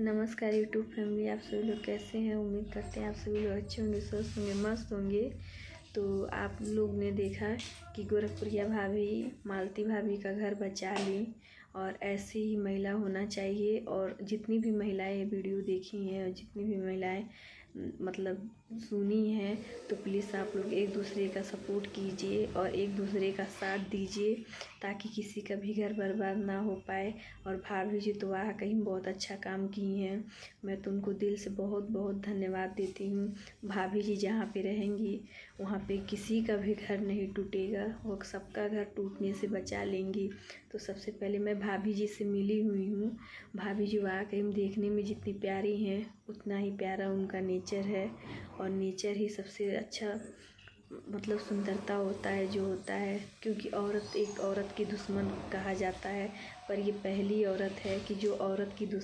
नमस्कार YouTube family, आप सभी लोग कैसे हैं। उम्मीद करते हैं आप सभी लोग अच्छे होंगे, स्वस्थ होंगे, मस्त होंगे। तो आप लोग ने देखा कि गोरखपुरिया भाभी मालती भाभी का घर बचा ली, और ऐसी ही महिला होना चाहिए। और जितनी भी महिलाएं वीडियो देखी हैं और जितनी भी महिलाएं मतलब सुनी हैं, तो प्लीज़ आप लोग एक दूसरे का सपोर्ट कीजिए और एक दूसरे का साथ दीजिए, ताकि किसी का भी घर बर्बाद ना हो पाए। और भाभी जी तो वाह कहीं बहुत अच्छा काम की हैं, मैं तो उनको दिल से बहुत बहुत धन्यवाद देती हूँ। भाभी जी जहाँ पे रहेंगी वहाँ पे किसी का भी घर नहीं टूटेगा, वो सबका घर टूटने से बचा लेंगी। तो सबसे पहले मैं भाभी जी से मिली हुई हूँ। भाभी जी वाह कहीं देखने में जितनी प्यारी हैं उतना ही प्यारा उनका नेचर है, और नेचर ही सबसे अच्छा मतलब सुंदरता होता है जो होता है, क्योंकि औरत एक औरत की दुश्मन कहा जाता है, पर ये पहली औरत है कि जो औरत की दुश्मन